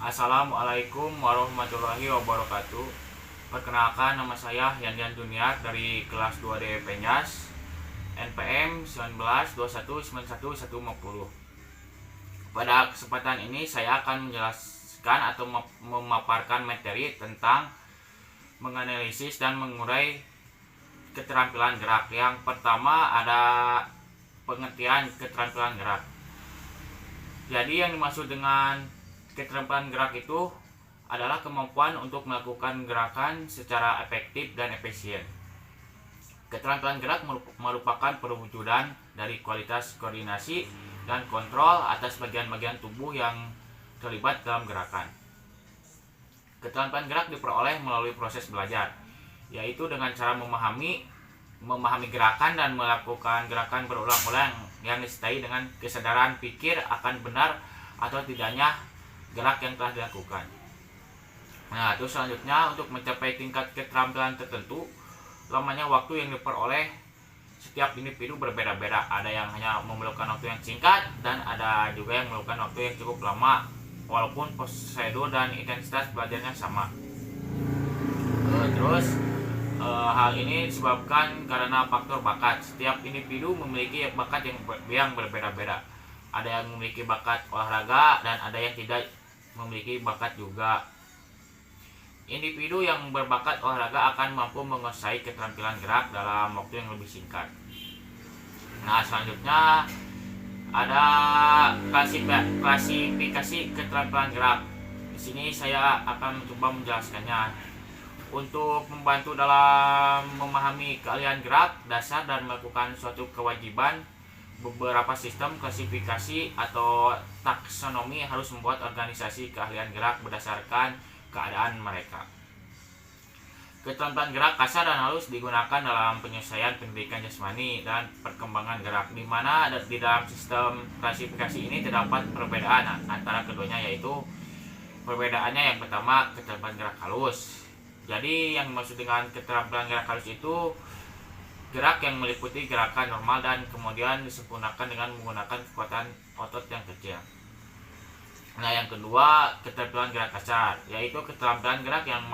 Assalamualaikum warahmatullahi wabarakatuh. Perkenalkan, nama saya Yandian Junior dari kelas 2D Penyas, NPM 19219150. Pada kesempatan ini saya akan menjelaskan atau memaparkan materi tentang menganalisis dan mengurai keterampilan gerak. Yang pertama ada pengertian keterampilan gerak. Jadi yang dimaksud dengan keterampilan gerak itu adalah kemampuan untuk melakukan gerakan secara efektif dan efisien. Keterampilan gerak merupakan perwujudan dari kualitas koordinasi dan kontrol atas bagian-bagian tubuh yang terlibat dalam gerakan. Keterampilan gerak diperoleh melalui proses belajar, yaitu dengan cara memahami gerakan dan melakukan gerakan berulang-ulang yang disertai dengan kesadaran pikir akan benar atau tidaknya gerak yang telah dilakukan. Nah, terus selanjutnya untuk mencapai tingkat keterampilan tertentu, lamanya waktu yang diperoleh setiap individu berbeda-beda. Ada yang hanya memerlukan waktu yang singkat dan ada juga yang memerlukan waktu yang cukup lama, walaupun prosedur dan intensitas belajarnya sama. Hal ini disebabkan karena faktor bakat. Setiap individu memiliki bakat yang berbeda-beda. Ada yang memiliki bakat olahraga dan ada yang tidak memiliki bakat juga. Individu yang berbakat olahraga akan mampu menguasai keterampilan gerak dalam waktu yang lebih singkat. Nah, selanjutnya ada klasifikasi keterampilan gerak. Di sini saya akan mencoba menjelaskannya. Untuk membantu dalam memahami keahlian gerak dasar dan melakukan suatu kewajiban, beberapa sistem klasifikasi atau taksonomi harus membuat organisasi keahlian gerak berdasarkan keadaan mereka. Keterampilan gerak kasar dan halus digunakan dalam penyelesaian pendidikan jasmani dan perkembangan gerak, di mana di dalam sistem klasifikasi ini terdapat perbedaan antara keduanya, yaitu perbedaannya yang pertama keterampilan gerak halus. Jadi yang dimaksud dengan keterampilan gerak halus itu gerak yang meliputi gerakan normal dan kemudian disempurnakan dengan menggunakan kekuatan otot yang kecil. Nah, yang kedua keterampilan gerak kasar, yaitu keterampilan gerak yang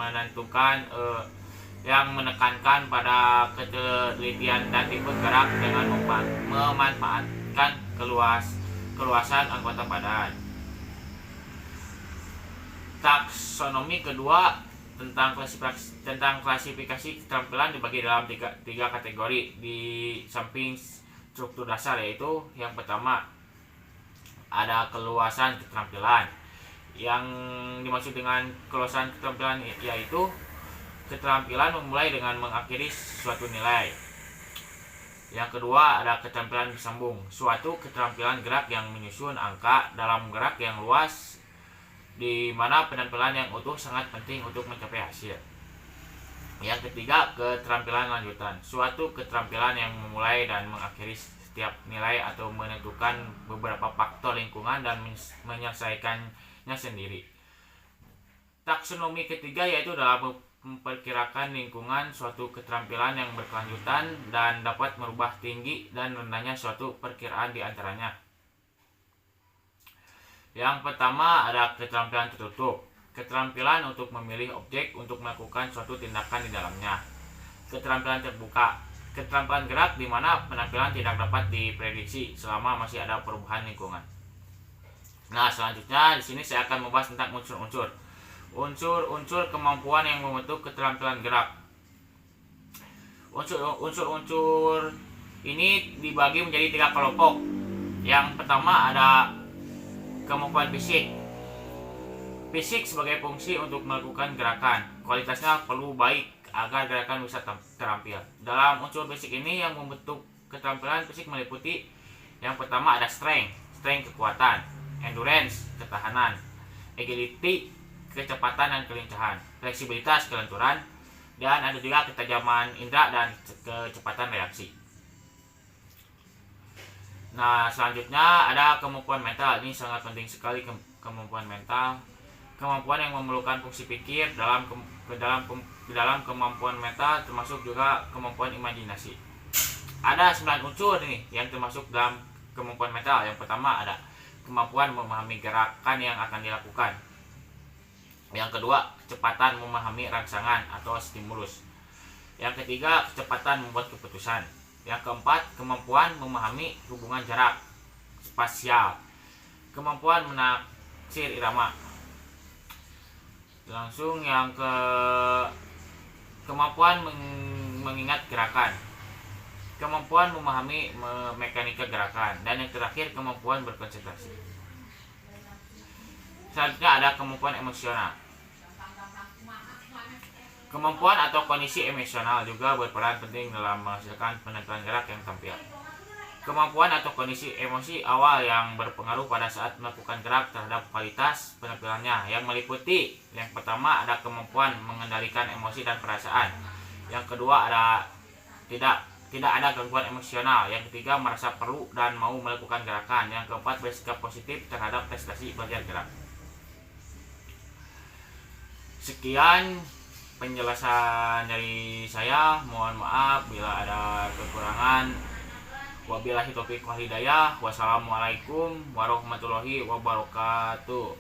menekankan pada ketelitian dan tipe gerak dengan memanfaatkan keluasan anggota badan. Taksonomi kedua tentang klasifikasi keterampilan dibagi dalam tiga kategori di samping struktur dasar, yaitu yang pertama ada keluasan keterampilan. Yang dimaksud dengan keluasan keterampilan yaitu keterampilan memulai dengan mengakhiri suatu nilai. Yang kedua ada keterampilan bersambung, suatu keterampilan gerak yang menyusun angka dalam gerak yang luas, di mana penampilan yang utuh sangat penting untuk mencapai hasil. Yang ketiga keterampilan lanjutan, suatu keterampilan yang memulai dan mengakhiri setiap nilai atau menentukan beberapa faktor lingkungan dan menyelesaikannya sendiri. Taksonomi ketiga yaitu dalam memperkirakan lingkungan suatu keterampilan yang berkelanjutan dan dapat merubah tinggi dan rendahnya suatu perkiraan di antaranya. Yang pertama ada keterampilan tertutup, keterampilan untuk memilih objek untuk melakukan suatu tindakan di dalamnya. Keterampilan terbuka, keterampilan gerak di mana penampilan tidak dapat diprediksi selama masih ada perubahan lingkungan. Nah, selanjutnya di sini saya akan membahas tentang unsur kemampuan yang membentuk keterampilan gerak. Unsur ini dibagi menjadi tiga kelompok. Yang pertama ada kemampuan fisik. Fisik sebagai fungsi untuk melakukan gerakan. Kualitasnya perlu baik agar gerakan bisa terampil. Dalam unsur fisik ini yang membentuk keterampilan fisik meliputi yang pertama ada strength kekuatan, endurance ketahanan, agility kecepatan dan kelincahan, fleksibilitas kelenturan, dan ada juga ketajaman indera dan kecepatan reaksi. Nah, selanjutnya ada kemampuan mental. Ini sangat penting sekali, kemampuan mental. Kemampuan yang memerlukan fungsi pikir. Dalam kemampuan mental termasuk juga kemampuan imajinasi. Ada 9 unsur nih yang termasuk dalam kemampuan mental. Yang pertama ada kemampuan memahami gerakan yang akan dilakukan. Yang kedua, kecepatan memahami rangsangan atau stimulus. Yang ketiga, kecepatan membuat keputusan. Yang keempat, kemampuan memahami hubungan jarak spasial. Kemampuan menaksir irama. Langsung yang ke kemampuan mengingat gerakan. Kemampuan memahami mekanika gerakan. Dan yang terakhir, kemampuan berkonsentrasi. Selanjutnya ada kemampuan emosional. Kemampuan atau kondisi emosional juga berperan penting dalam menghasilkan penentuan gerak yang tampil. Kemampuan atau kondisi emosi awal yang berpengaruh pada saat melakukan gerak terhadap kualitas penampilannya, yang meliputi yang pertama ada kemampuan mengendalikan emosi dan perasaan. Yang kedua ada tidak ada gangguan emosional. Yang ketiga merasa perlu dan mau melakukan gerakan. Yang keempat bersikap positif terhadap prestasi bagian gerak. Sekian penjelasan dari saya. Mohon maaf bila ada kekurangan. Wabillahi taufiq wal hidayah. Wassalamualaikum warahmatullahi wabarakatuh.